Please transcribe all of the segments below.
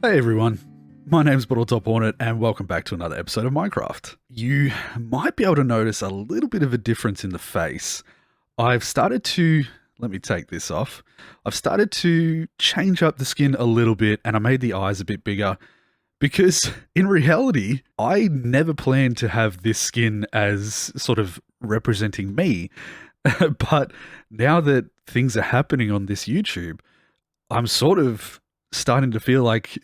Hey everyone, my name's BottleTopHornet and welcome back to another episode of Minecraft. You might be able to notice a little bit of a difference in the face. I've started to, let me take this off, I've started to change up the skin a little bit and I made the eyes a bit bigger because in reality, I never planned to have this skin as sort of representing me. But now that things are happening on this YouTube, I'm sort of starting to feel like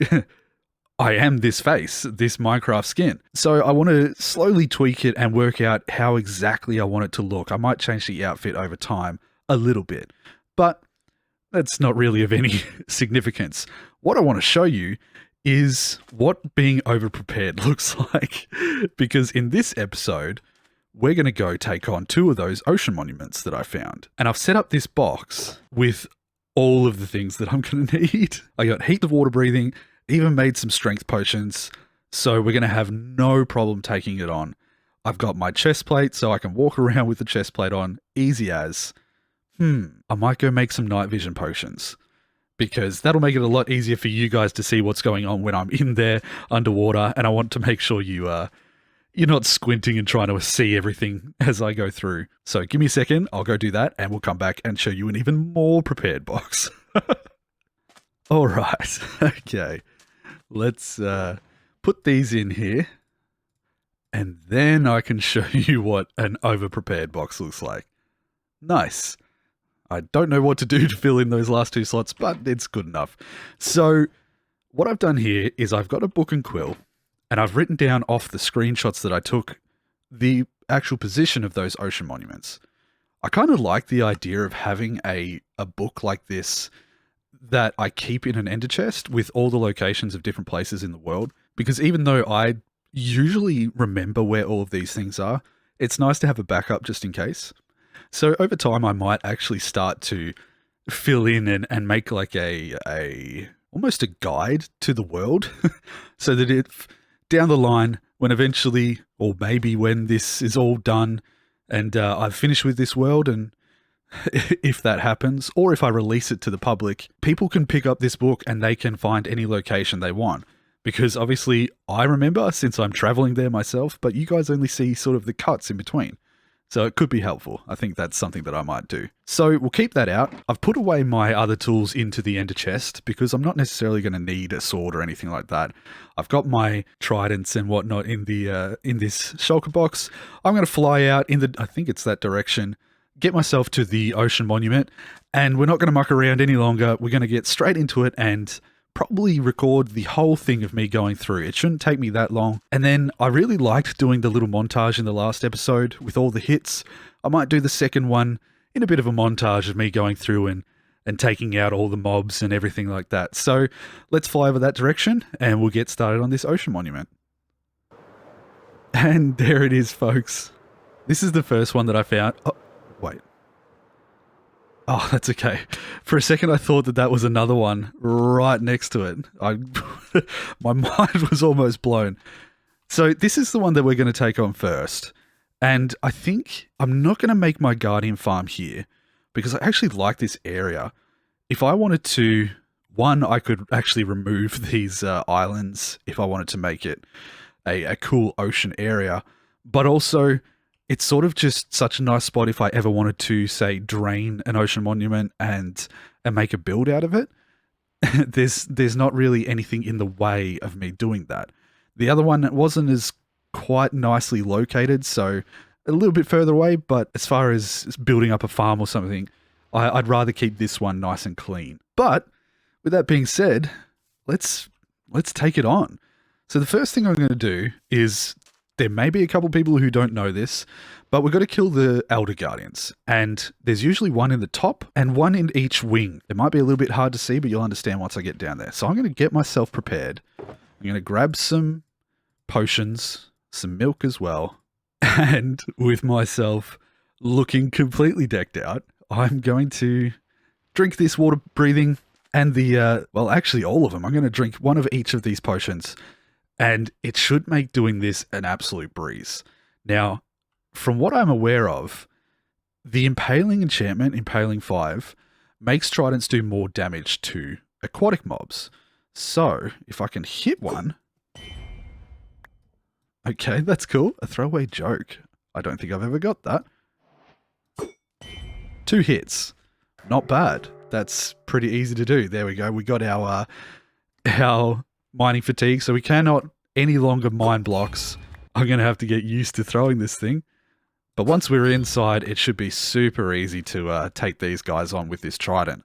I am this face, this Minecraft skin. So I want to slowly tweak it and work out how exactly I want it to look. I might change the outfit over time a little bit, but that's not really of any significance. What I want to show you is what being overprepared looks like, because in this episode, we're going to go take on 2 of those ocean monuments that I found. And I've set up this box with all of the things that I'm going to need. I got heaps of water breathing, even made some strength potions, so we're going to have no problem taking it on. I've got my chest plate, so I can walk around with the chest plate on, easy as. I might go make some night vision potions, because that'll make it a lot easier for you guys to see what's going on when I'm in there underwater, and I want to make sure you're not squinting and trying to see everything as I go through. So give me a second, I'll go do that, and we'll come back and show you an even more prepared box. All right, okay. Let's put these in here, and then I can show you what an over-prepared box looks like. Nice. I don't know what to do to fill in those last 2 slots, but it's good enough. So what I've done here is I've got a book and quill, and I've written down off the screenshots that I took the actual position of those ocean monuments. I kind of like the idea of having a book like this that I keep in an ender chest with all the locations of different places in the world, because even though I usually remember where all of these things are, it's nice to have a backup just in case. So over time, I might actually start to fill in and make like almost a guide to the world so that if down the line, when eventually, or maybe when this is all done and I've finished with this world, and if that happens, or if I release it to the public, people can pick up this book and they can find any location they want. Because obviously I remember since I'm traveling there myself, but you guys only see sort of the cuts in between. So it could be helpful. I think that's something that I might do. So we'll keep that out. I've put away my other tools into the ender chest because I'm not necessarily going to need a sword or anything like that. I've got my tridents and whatnot in the in this shulker box. I'm going to fly out in the, I think it's that direction, get myself to the ocean monument, and we're not going to muck around any longer. We're going to get straight into it and probably record the whole thing of me going through. It shouldn't take me that long. And then I really liked doing the little montage in the last episode with all the hits. I might do the second one in a bit of a montage of me going through and taking out all the mobs and everything like that. So let's fly over that direction and we'll get started on this ocean monument. And there it is, folks. This is the first one that I found. Oh, wait. Oh, that's okay. For a second, I thought that was another one right next to it. My mind was almost blown. So this is the one that we're going to take on first. And I think I'm not going to make my guardian farm here because I actually like this area. If I wanted to, one, I could actually remove these islands if I wanted to make it a cool ocean area. But also, it's sort of just such a nice spot if I ever wanted to, say, drain an ocean monument and make a build out of it. There's not really anything in the way of me doing that. The other one wasn't as quite nicely located, so a little bit further away, but as far as building up a farm or something, I'd rather keep this one nice and clean. But with that being said, let's take it on. So the first thing I'm going to do is, there may be a couple people who don't know this, but we've got to kill the Elder Guardians. And there's usually one in the top and one in each wing. It might be a little bit hard to see, but you'll understand once I get down there. So I'm going to get myself prepared. I'm going to grab some potions, some milk as well. And with myself looking completely decked out, I'm going to drink this water breathing and the, well, actually all of them. I'm going to drink one of each of these potions. And it should make doing this an absolute breeze. Now, from what I'm aware of, the Impaling enchantment, Impaling 5, makes tridents do more damage to aquatic mobs. So, if I can hit one... Okay, that's cool. A throwaway joke. I don't think I've ever got that. 2 hits. Not bad. That's pretty easy to do. There we go. We got our mining fatigue, so we cannot any longer mine blocks. I'm going to have to get used to throwing this thing. But once we're inside, it should be super easy to take these guys on with this trident.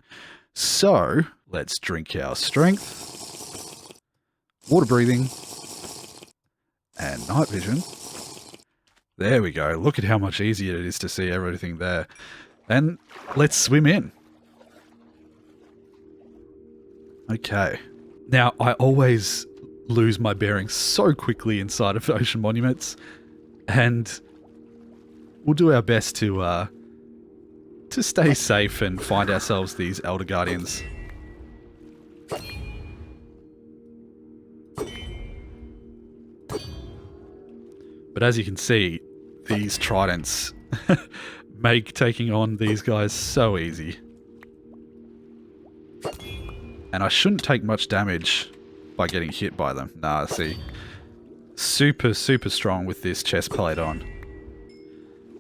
So, let's drink our strength, water breathing, and night vision. There we go. Look at how much easier it is to see everything there. And let's swim in. Okay. Now, I always lose my bearings so quickly inside of ocean monuments, and we'll do our best to stay safe and find ourselves these Elder Guardians. But as you can see, these tridents make taking on these guys so easy. And I shouldn't take much damage by getting hit by them. Nah, see. Super, super strong with this chest plate on.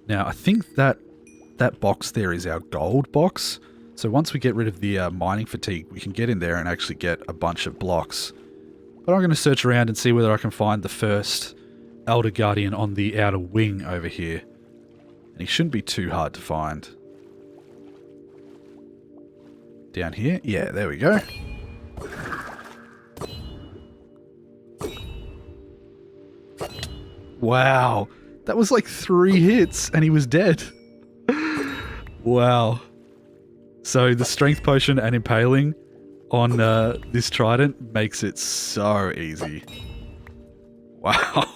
Now, I think that box there is our gold box. So once we get rid of the mining fatigue, we can get in there and actually get a bunch of blocks. But I'm going to search around and see whether I can find the first Elder Guardian on the outer wing over here. And he shouldn't be too hard to find. Down here? Yeah, there we go. Wow. That was like 3 hits and he was dead. Wow. So the strength potion and impaling on this trident makes it so easy. Wow.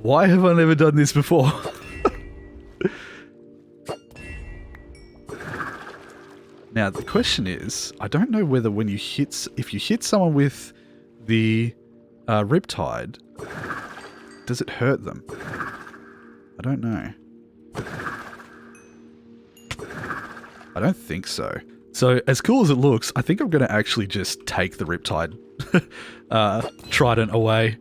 Why have I never done this before? Now the question is, I don't know whether when you if you hit someone with the Riptide, does it hurt them? I don't know. I don't think so. So as cool as it looks, I think I'm going to actually just take the Riptide trident away.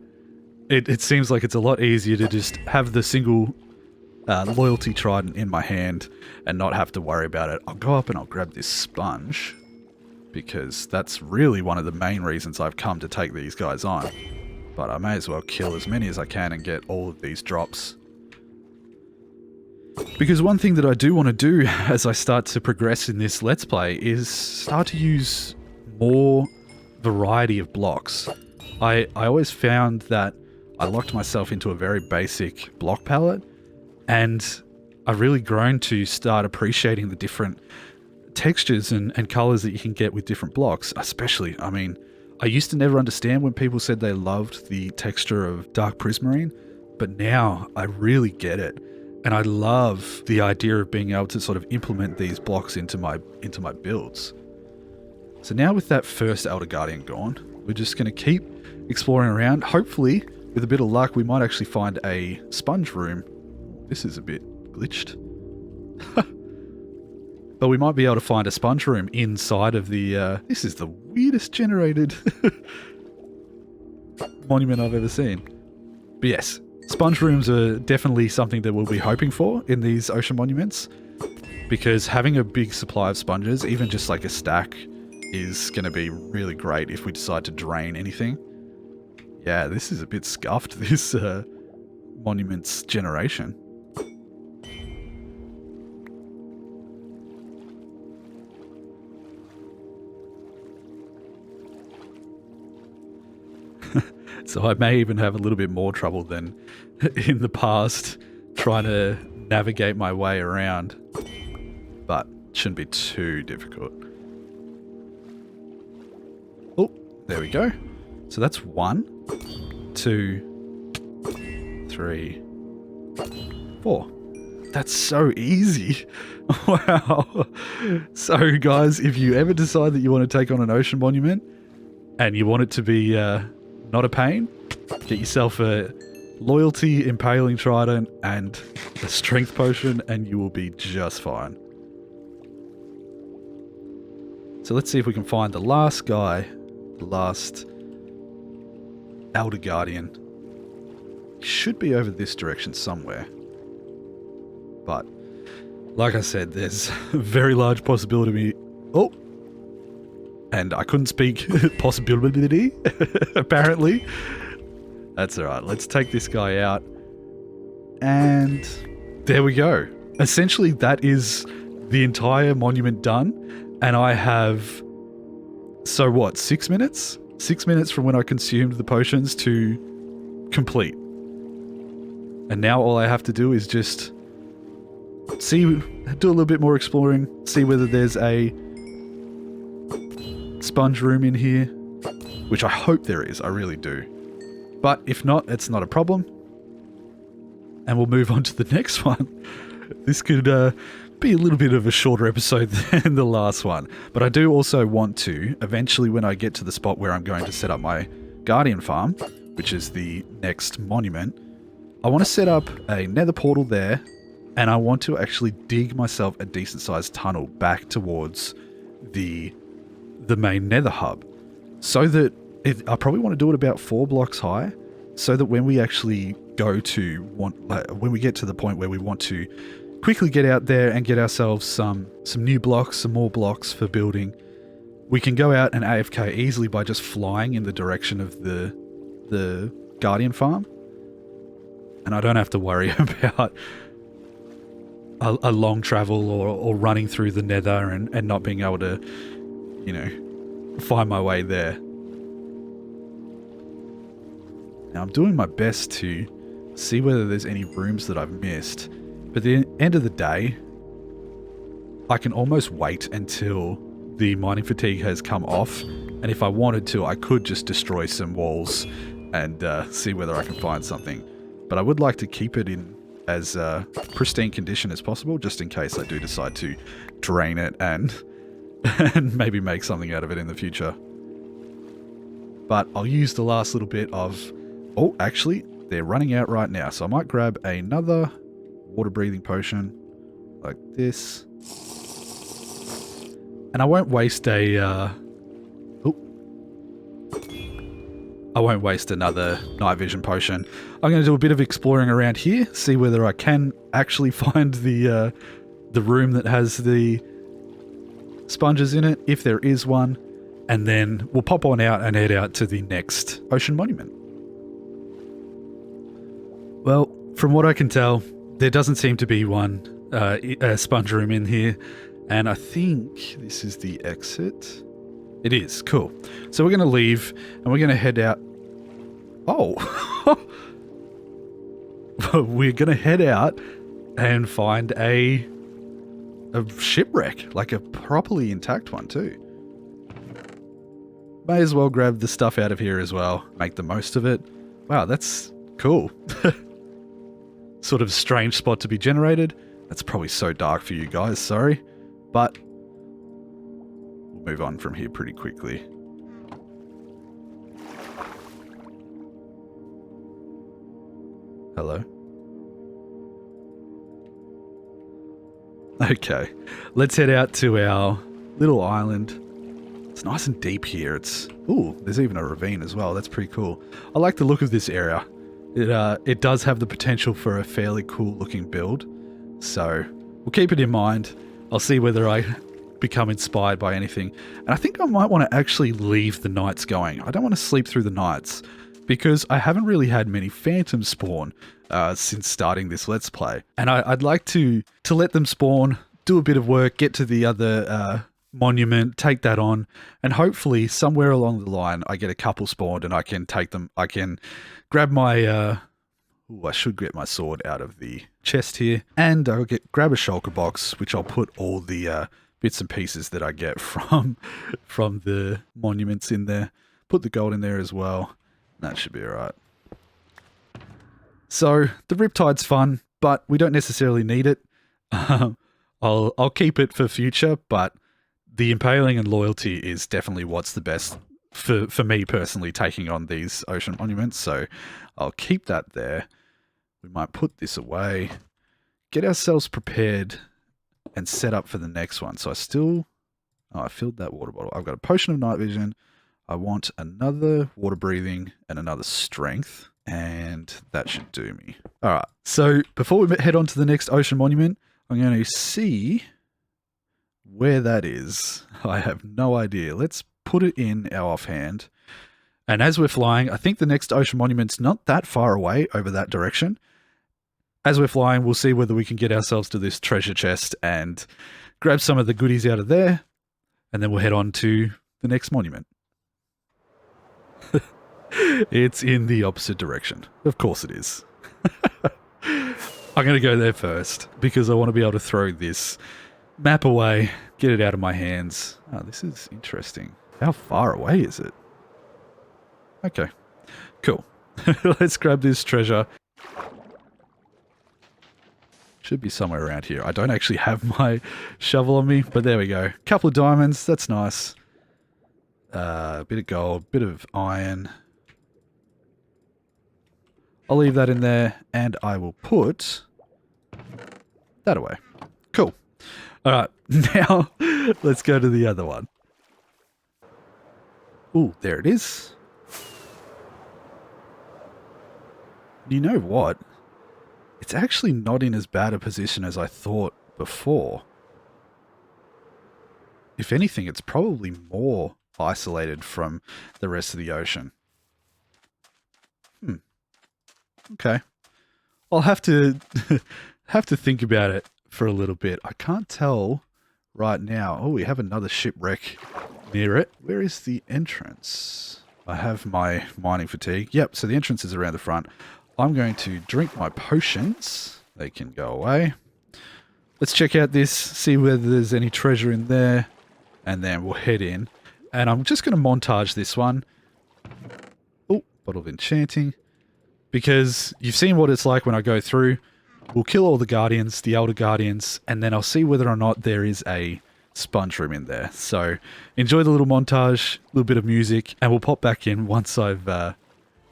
It seems like it's a lot easier to just have the single loyalty trident in my hand and not have to worry about it. I'll go up and I'll grab this sponge because that's really one of the main reasons I've come to take these guys on. But I may as well kill as many as I can and get all of these drops. Because one thing that I do want to do as I start to progress in this Let's Play is start to use more variety of blocks. I always found that I locked myself into a very basic block palette, and I've really grown to start appreciating the different textures and colors that you can get with different blocks. Especially, I mean, I used to never understand when people said they loved the texture of dark prismarine, but now I really get it. And I love the idea of being able to sort of implement these blocks into my builds. So now with that first Elder Guardian gone, we're just going to keep exploring around. Hopefully, with a bit of luck, we might actually find a sponge room. This is a bit glitched. But we might be able to find a sponge room inside of the... this is the weirdest generated monument I've ever seen. But yes, sponge rooms are definitely something that we'll be hoping for in these ocean monuments, because having a big supply of sponges, even just like a stack, is going to be really great if we decide to drain anything. Yeah, this is a bit scuffed, this monument's generation. So I may even have a little bit more trouble than in the past trying to navigate my way around. But it shouldn't be too difficult. Oh, there we go. So that's 1, 2, 3, 4. That's so easy. Wow. So guys, if you ever decide that you want to take on an ocean monument and you want it to be not a pain, get yourself a loyalty impaling trident and a strength potion and you will be just fine. So let's see if we can find the last guy, the last Elder Guardian. He should be over this direction somewhere. But, like I said, there's a very large possibility. Oh! And I couldn't speak possibility, apparently. That's alright. Let's take this guy out. And there we go. Essentially, that is the entire monument done. And I have, so what, 6 minutes? 6 minutes from when I consumed the potions to complete. And now all I have to do is just do a little bit more exploring, see whether there's a sponge room in here, which I hope there is, I really do. But if not, it's not a problem. And we'll move on to the next one. This could be a little bit of a shorter episode than the last one. But I do also want to, eventually when I get to the spot where I'm going to set up my Guardian farm, which is the next monument, I want to set up a nether portal there, and I want to actually dig myself a decent sized tunnel back towards the main nether hub. So that, I probably want to do it about 4 blocks high, so that when we actually go to, when we get to the point where we want to quickly get out there and get ourselves some new blocks, some more blocks for building, we can go out and AFK easily by just flying in the direction of the Guardian farm. And I don't have to worry about a long travel or running through the nether and not being able to, you know, find my way there. Now I'm doing my best to see whether there's any rooms that I've missed. But at the end of the day, I can almost wait until the mining fatigue has come off. And if I wanted to, I could just destroy some walls and see whether I can find something. But I would like to keep it in as pristine condition as possible, just in case I do decide to drain it and maybe make something out of it in the future. But I'll use the last little bit of... Oh, actually, they're running out right now. So I might grab another water breathing potion like this. And I won't waste I won't waste another night vision potion. I'm going to do a bit of exploring around here, see whether I can actually find the room that has the sponges in it, if there is one, and then we'll pop on out and head out to the next ocean monument. Well, from what I can tell, there doesn't seem to be a sponge room in here, and I think this is the exit. It is, cool. So we're going to leave, and we're going to head out. Oh! We're going to head out and find a shipwreck, like a properly intact one too. May as well grab the stuff out of here as well, make the most of it. Wow, that's cool. Sort of strange spot to be generated. That's probably so dark for you guys, sorry. But we'll move on from here pretty quickly. Hello? Okay, let's head out to our little island. It's nice and deep here. Ooh, there's even a ravine as well. That's pretty cool. I like the look of this area. It does have the potential for a fairly cool looking build. So we'll keep it in mind. I'll see whether I become inspired by anything. And I think I might want to actually leave the nights going. I don't want to sleep through the nights because I haven't really had many phantoms spawn since starting this Let's Play. And I'd like to let them spawn, do a bit of work, get to the other monument, take that on, and hopefully somewhere along the line I get a couple spawned and I can take them. I can grab my I should get my sword out of the chest here, and I'll grab a shulker box, which I'll put all the bits and pieces that I get from the monuments in there. Put the gold in there as well. That should be alright. So the Riptide's fun, but we don't necessarily need it. I'll keep it for future, but the Impaling and Loyalty is definitely what's the best for me personally, taking on these ocean monuments. So I'll keep that there. We might put this away, get ourselves prepared and set up for the next one. So Oh, I filled that water bottle. I've got a potion of night vision. I want another water breathing and another strength. And that should do me. All right. So before we head on to the next ocean monument, I'm going to see where that is. I have no idea. Let's put it in our offhand. And as we're flying, I think the next ocean monument's not that far away over that direction. As we're flying, we'll see whether we can get ourselves to this treasure chest and grab some of the goodies out of there. And then we'll head on to the next monument. It's in the opposite direction. Of course it is. I'm going to go there first because I want to be able to throw this map away, get it out of my hands. Oh, this is interesting. How far away is it? Okay, cool. Let's grab this treasure. Should be somewhere around here. I don't actually have my shovel on me, but there we go. Couple of diamonds, that's nice. A bit of gold, bit of iron. I'll leave that in there, and I will put that away. Cool. All right, now let's go to the other one. Ooh, there it is. You know what? It's actually not in as bad a position as I thought before. If anything, it's probably more isolated from the rest of the ocean. Okay. I'll have to think about it for a little bit. I can't tell right now. Oh, we have another shipwreck near it. Where is the entrance? I have my mining fatigue. Yep, so the entrance is around the front. I'm going to drink my potions. They can go away. Let's check out this, see whether there's any treasure in there, and then we'll head in. And I'm just going to montage this one. Oh, bottle of enchanting. Because you've seen what it's like when I go through. We'll kill all the guardians, the elder guardians, and then I'll see whether or not there is a sponge room in there. So enjoy the little montage, a little bit of music, and we'll pop back in once I've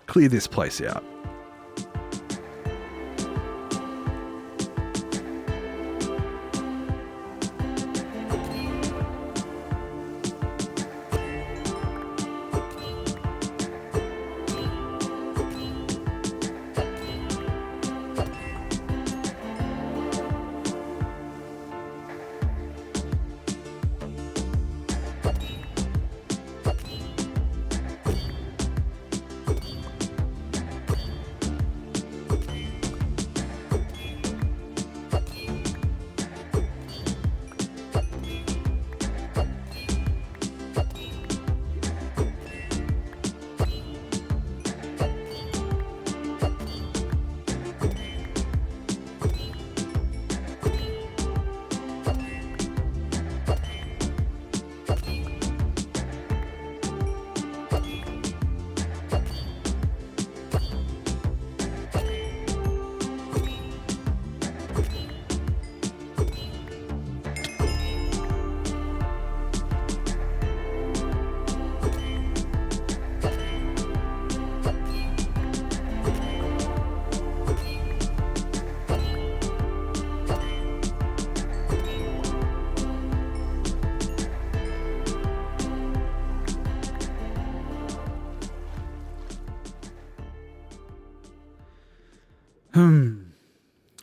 cleared this place out.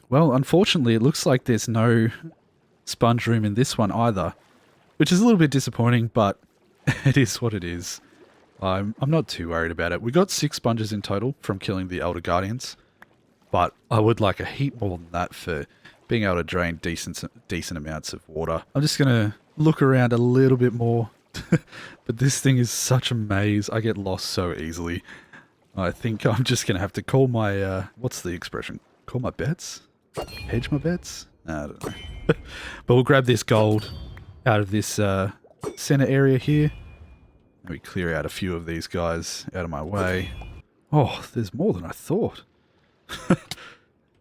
Well, unfortunately, it looks like there's no sponge room in this one either, which is a little bit disappointing, but it is what it is. I'm not too worried about it. We got 6 sponges in total from killing the Elder Guardians, but I would like a heap more than that for being able to drain decent amounts of water. I'm just going to look around a little bit more, but this thing is such a maze. I get lost so easily. I think I'm just going to have to call my, what's the expression? Call my bets? Hedge my bets? I don't know. But we'll grab this gold out of this center area here. Let me clear out a few of these guys out of my way. Oh, there's more than I thought.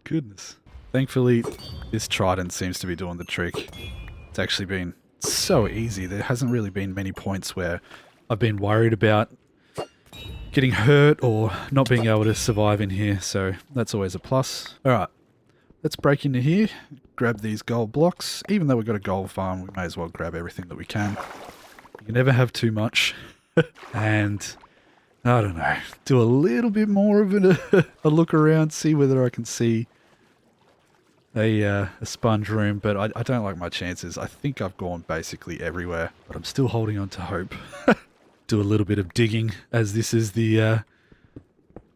Goodness. Thankfully, this trident seems to be doing the trick. It's actually been so easy. There hasn't really been many points where I've been worried about getting hurt or not being able to survive in here, so that's always a plus. Alright, let's break into here, grab these gold blocks. Even though we've got a gold farm, we may as well grab everything that we can. You can never have too much. And I don't know, do a little bit more of a look around, see whether I can see a sponge room, but I don't like my chances. I think I've gone basically everywhere, but I'm still holding on to hope. Do a little bit of digging, as this is the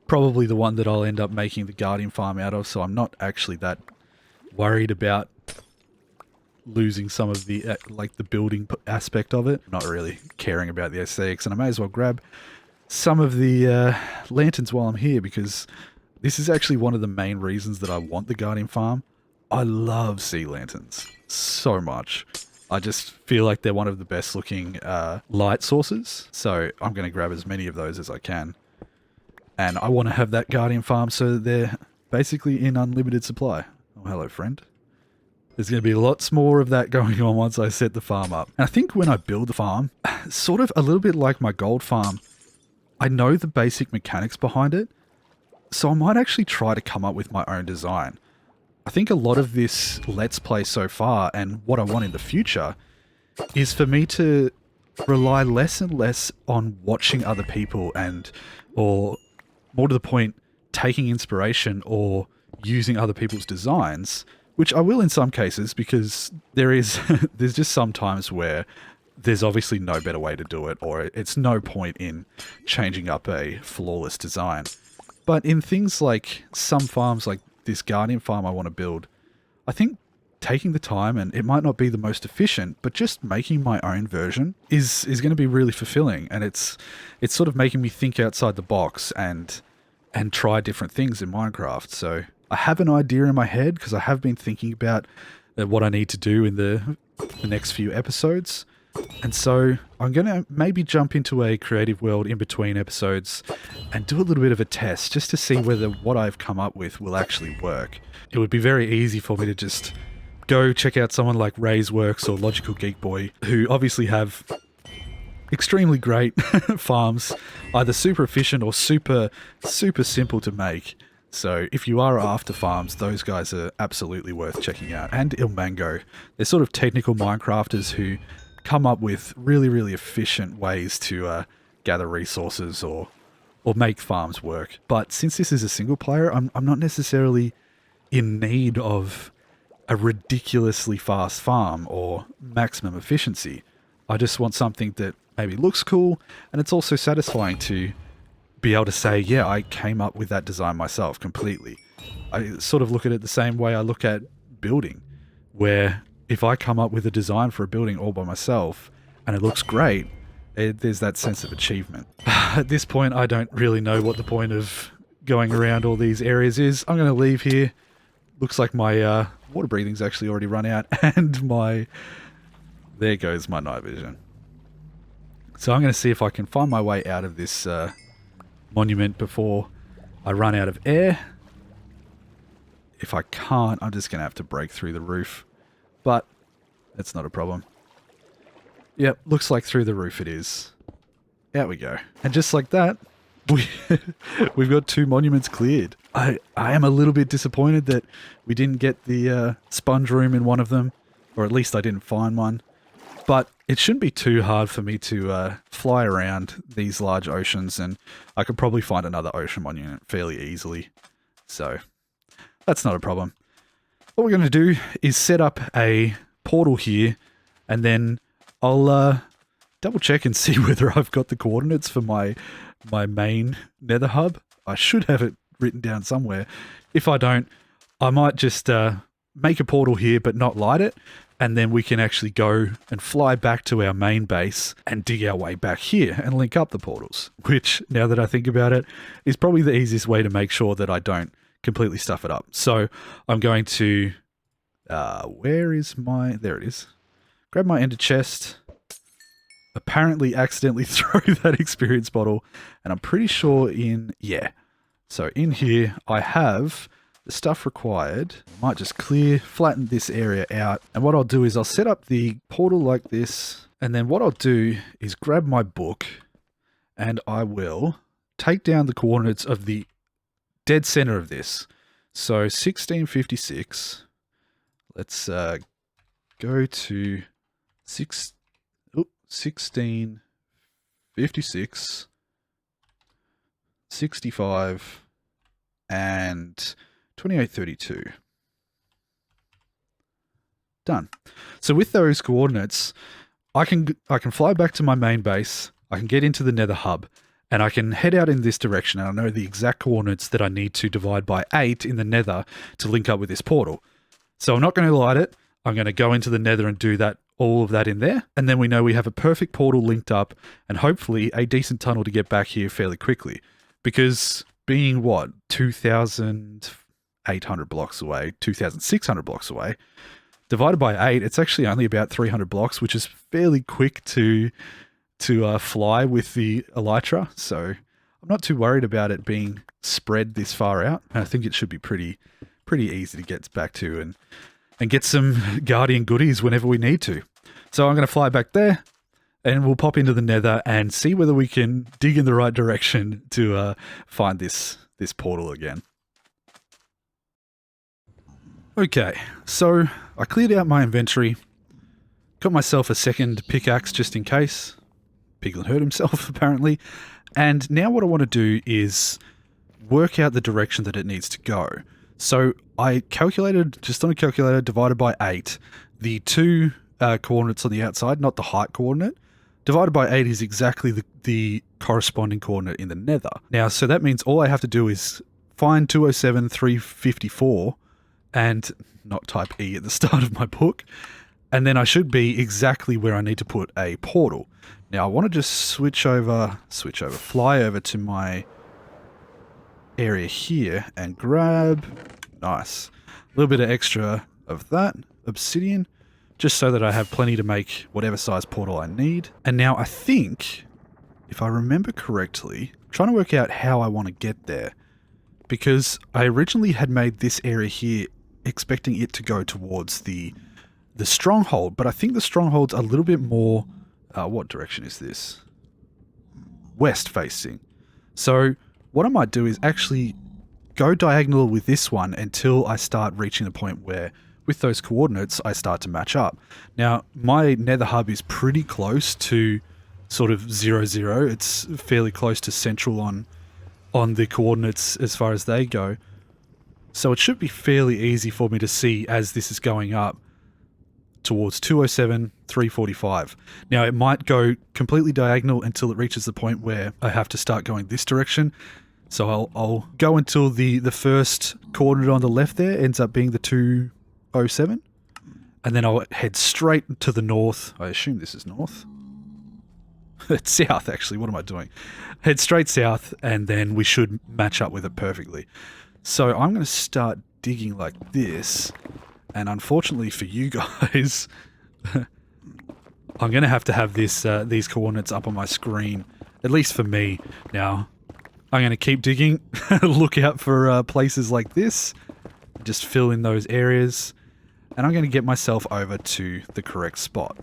probably the one that I'll end up making the guardian farm out of, so I'm not actually that worried about losing some of the like the building aspect of it. Not really caring about the aesthetics, and I may as well grab some of the lanterns while I'm here, because this is actually one of the main reasons that I want the guardian farm. I love sea lanterns so much. I just feel like they're one of the best looking light sources, so I'm going to grab as many of those as I can. And I want to have that guardian farm so that they're basically in unlimited supply. Oh, hello, friend. There's going to be lots more of that going on once I set the farm up. And I think when I build the farm, sort of a little bit like my gold farm, I know the basic mechanics behind it, so I might actually try to come up with my own design. I think a lot of this Let's Play so far, and what I want in the future, is for me to rely less and less on watching other people or more to the point, taking inspiration or using other people's designs, which I will in some cases, because there's just some times where there's obviously no better way to do it, or it's no point in changing up a flawless design. But in things like some farms, like this guardian farm I want to build, I think taking the time, and it might not be the most efficient, but just making my own version is going to be really fulfilling, and it's sort of making me think outside the box and try different things in Minecraft. So I have an idea in my head, because I have been thinking about what I need to do in the next few episodes. And so I'm going to maybe jump into a creative world in between episodes and do a little bit of a test just to see whether what I've come up with will actually work. It would be very easy for me to just go check out someone like Ray's Works or Logical Geek Boy, who obviously have extremely great farms, either super efficient or super simple to make. So if you are after farms, those guys are absolutely worth checking out. And Ilmango, they're sort of technical Minecrafters who come up with really efficient ways to gather resources or make farms work. But since this is a single player, I'm not necessarily in need of a ridiculously fast farm or maximum efficiency. I just want something that maybe looks cool, and it's also satisfying to be able to say, yeah, I came up with that design myself completely. I sort of look at it the same way I look at building, where if I come up with a design for a building all by myself and it looks great, there's that sense of achievement. At this point, I don't really know what the point of going around all these areas is. I'm going to leave here. Looks like my water breathing's actually already run out, and there goes my night vision. So I'm going to see if I can find my way out of this monument before I run out of air. If I can't, I'm just going to have to break through the roof. But that's not a problem. Yep, looks like through the roof it is. Out we go. And just like that, we've got 2 monuments cleared. I am a little bit disappointed that we didn't get the sponge room in one of them, or at least I didn't find one. But it shouldn't be too hard for me to fly around these large oceans, and I could probably find another ocean monument fairly easily. So that's not a problem. What we're going to do is set up a portal here, and then I'll double check and see whether I've got the coordinates for my main nether hub. I should have it written down somewhere. If I don't, I might just make a portal here but not light it, and then we can actually go and fly back to our main base and dig our way back here and link up the portals, which, now that I think about it, is probably the easiest way to make sure that I don't completely stuff it up. So I'm going to, where is my, there it is. Grab my ender chest, apparently accidentally throw that experience bottle, and I'm pretty sure yeah. So in here I have the stuff required. I might just flatten this area out. And what I'll do is I'll set up the portal like this. And then what I'll do is grab my book and I will take down the coordinates of the dead center of this. So 1656, Let's go to 16, 56, 65, and 2832. Done. So with those coordinates, I can fly back to my main base, I can get into the Nether hub, and I can head out in this direction, and I know the exact coordinates that I need to divide by 8 in the Nether to link up with this portal. So I'm not going to light it, I'm going to go into the Nether and do that, all of that in there, and then we know we have a perfect portal linked up, and hopefully a decent tunnel to get back here fairly quickly. Because being, what, 2,800 blocks away, 2,600 blocks away, divided by 8, it's actually only about 300 blocks, which is fairly quick to fly with the Elytra. So I'm not too worried about it being spread this far out. I think it should be pretty easy to get back to and get some Guardian goodies whenever we need to. So I'm going to fly back there, and we'll pop into the Nether and see whether we can dig in the right direction to find this portal again. Okay, so I cleared out my inventory, got myself a second pickaxe just in case. Piglet hurt himself, apparently. And now what I want to do is work out the direction that it needs to go. So I calculated, just on a calculator, divided by 8, the 2 coordinates on the outside, not the height coordinate. Divided by 8 is exactly the corresponding coordinate in the Nether. Now, so that means all I have to do is find 207, 354, and not type E at the start of my book, and then I should be exactly where I need to put a portal. Now I want to just fly over to my area here and grab, nice, a little bit of extra of that obsidian, just so that I have plenty to make whatever size portal I need. And now I think, if I remember correctly, I'm trying to work out how I want to get there, because I originally had made this area here expecting it to go towards the stronghold, but I think the stronghold's a little bit more, what direction is this? West facing. So what I might do is actually go diagonal with this one until I start reaching the point where, with those coordinates, I start to match up. Now, my Nether hub is pretty close to sort of 0, 0. It's fairly close to central on the coordinates as far as they go. So it should be fairly easy for me to see as this is going up towards 207, 345. Now it might go completely diagonal until it reaches the point where I have to start going this direction. So I'll go until the first coordinate on the left there ends up being the 207. And then I'll head straight to the north. I assume this is north. It's south, actually. What am I doing? Head straight south, and then we should match up with it perfectly. So I'm going to start digging like this, and unfortunately for you guys, I'm going to have this these coordinates up on my screen, at least for me. Now, I'm going to keep digging, look out for places like this, just fill in those areas, and I'm going to get myself over to the correct spot.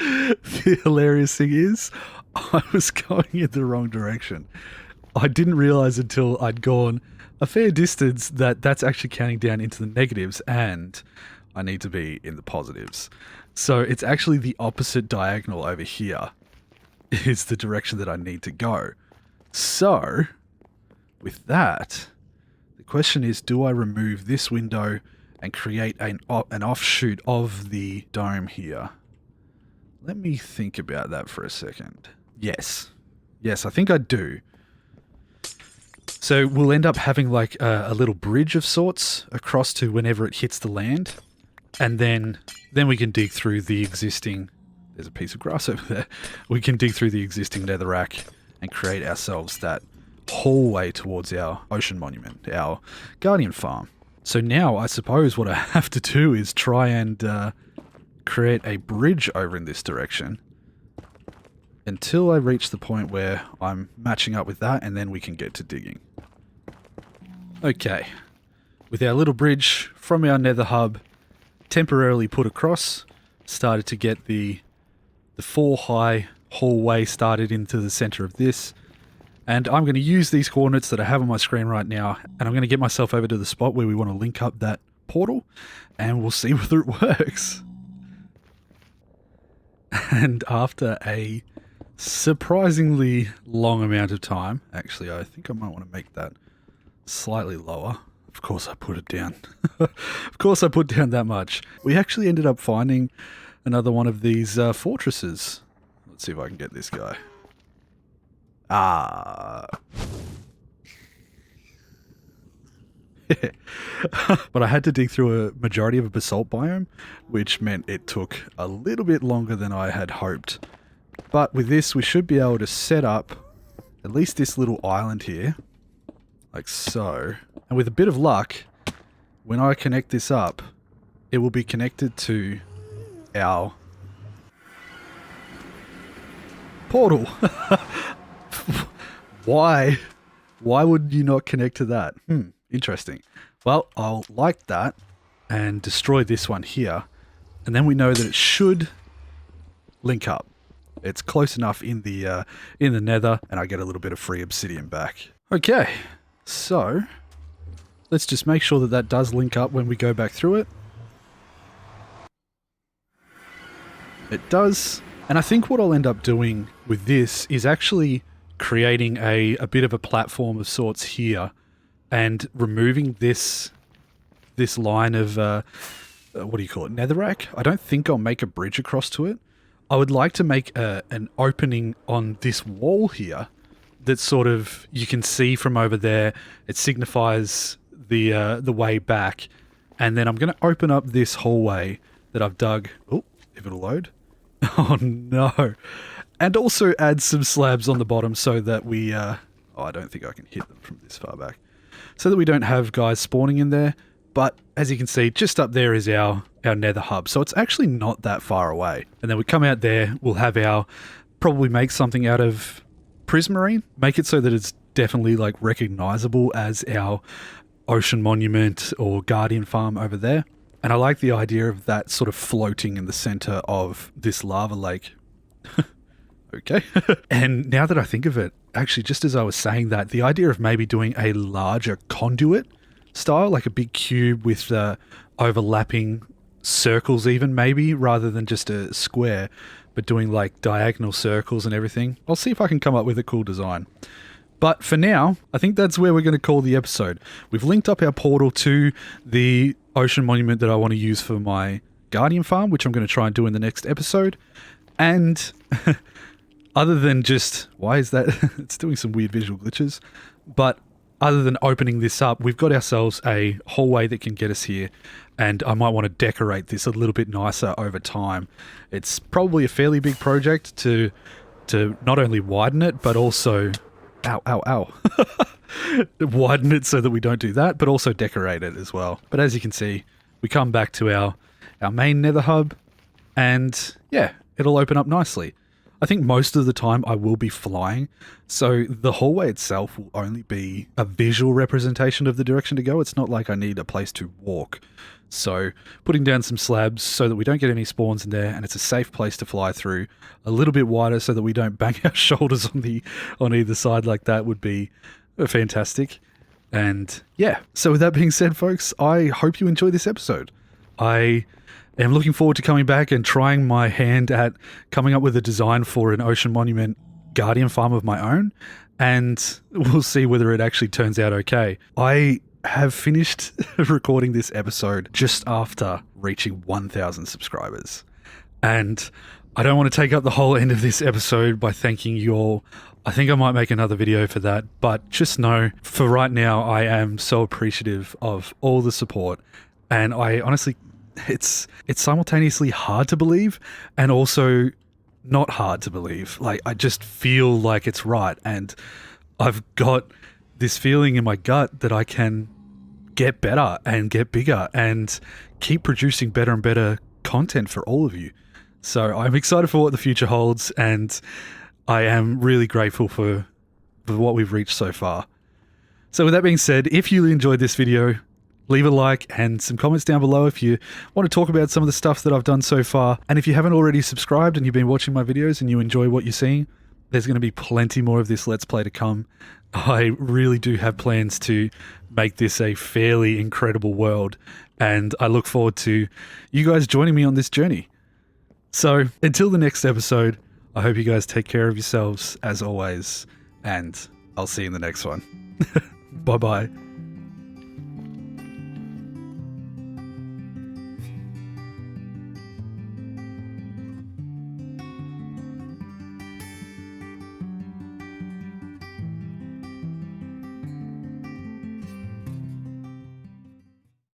The hilarious thing is, I was going in the wrong direction. I didn't realize until I'd gone a fair distance that that's actually counting down into the negatives, and I need to be in the positives. So it's actually the opposite diagonal over here is the direction that I need to go. So with that, the question is, do I remove this window and create an offshoot of the dome here? Let me think about that for a second. Yes, I think I do. So we'll end up having like a little bridge of sorts across to whenever it hits the land. And then we can dig through the existing... There's a piece of grass over there. We can dig through the existing netherrack and create ourselves that hallway towards our ocean monument, our guardian farm. So now I suppose what I have to do is try and create a bridge over in this direction until I reach the point where I'm matching up with that, and then we can get to digging. Okay, with our little bridge from our nether hub temporarily put across, started to get the 4-high hallway started into the center of this, and I'm going to use these coordinates that I have on my screen right now, and I'm going to get myself over to the spot where we want to link up that portal, and we'll see whether it works. And after a surprisingly long amount of time, actually I think I might want to make that slightly lower. Of course I put it down. Of course I put down that much. We actually ended up finding another one of these fortresses. Let's see if I can get this guy. But I had to dig through a majority of a basalt biome, which meant it took a little bit longer than I had hoped. But with this, we should be able to set up at least this little island here, like so. And with a bit of luck, when I connect this up, it will be connected to our portal. Why? Why would you not connect to that? Interesting. Well, I'll like that and destroy this one here. And then we know that it should link up. It's close enough in the Nether, and I get a little bit of free obsidian back. Okay, so let's just make sure that that does link up when we go back through it. It does. And I think what I'll end up doing with this is actually creating a bit of a platform of sorts here and removing this line of, what do you call it, netherrack. I don't think I'll make a bridge across to it. I would like to make an opening on this wall here that sort of, you can see from over there. It signifies the way back. And then I'm going to open up this hallway that I've dug. Oh, if it'll load. Oh no. And also add some slabs on the bottom so that we, oh, I don't think I can hit them from this far back. So that we don't have guys spawning in there. But as you can see, just up there is our nether hub. So it's actually not that far away. And then we come out there, we'll have probably make something out of prismarine. Make it so that it's definitely like recognizable as our ocean monument or guardian farm over there. And I like the idea of that sort of floating in the center of this lava lake. Okay. And now that I think of it, actually, just as I was saying that, the idea of maybe doing a larger conduit style, like a big cube with overlapping circles even maybe, rather than just a square, but doing like diagonal circles and everything. I'll see if I can come up with a cool design. But for now, I think that's where we're going to call the episode. We've linked up our portal to the ocean monument that I want to use for my guardian farm, which I'm going to try and do in the next episode. And other than just, why is that? It's doing some weird visual glitches. But other than opening this up, we've got ourselves a hallway that can get us here. And I might want to decorate this a little bit nicer over time. It's probably a fairly big project to not only widen it, but also... Ow, ow, ow. Widen it so that we don't do that, but also decorate it as well. But as you can see, we come back to our main nether hub, and yeah, it'll open up nicely. I think most of the time I will be flying, so the hallway itself will only be a visual representation of the direction to go. It's not like I need a place to walk. So putting down some slabs so that we don't get any spawns in there, and it's a safe place to fly through, a little bit wider so that we don't bang our shoulders on either side like that would be fantastic. And yeah, so with that being said, folks, I hope you enjoyed this episode. I am looking forward to coming back and trying my hand at coming up with a design for an ocean monument guardian farm of my own, and we'll see whether it actually turns out okay. I have finished recording this episode just after reaching 1,000 subscribers. And I don't want to take up the whole end of this episode by thanking you all. I think I might make another video for that, but just know for right now, I am so appreciative of all the support. And I honestly, it's simultaneously hard to believe and also not hard to believe. Like, I just feel like it's right. And I've got this feeling in my gut that I can get better and get bigger and keep producing better and better content for all of you. So I'm excited for what the future holds, and I am really grateful for what we've reached so far. So with that being said, if you enjoyed this video, leave a like and some comments down below if you want to talk about some of the stuff that I've done so far. And if you haven't already subscribed and you've been watching my videos and you enjoy what you're seeing, There's going to be plenty more of this Let's Play to come. I really do have plans to make this a fairly incredible world, and I look forward to you guys joining me on this journey. So, until the next episode, I hope you guys take care of yourselves, as always, and I'll see you in the next one. Bye-bye.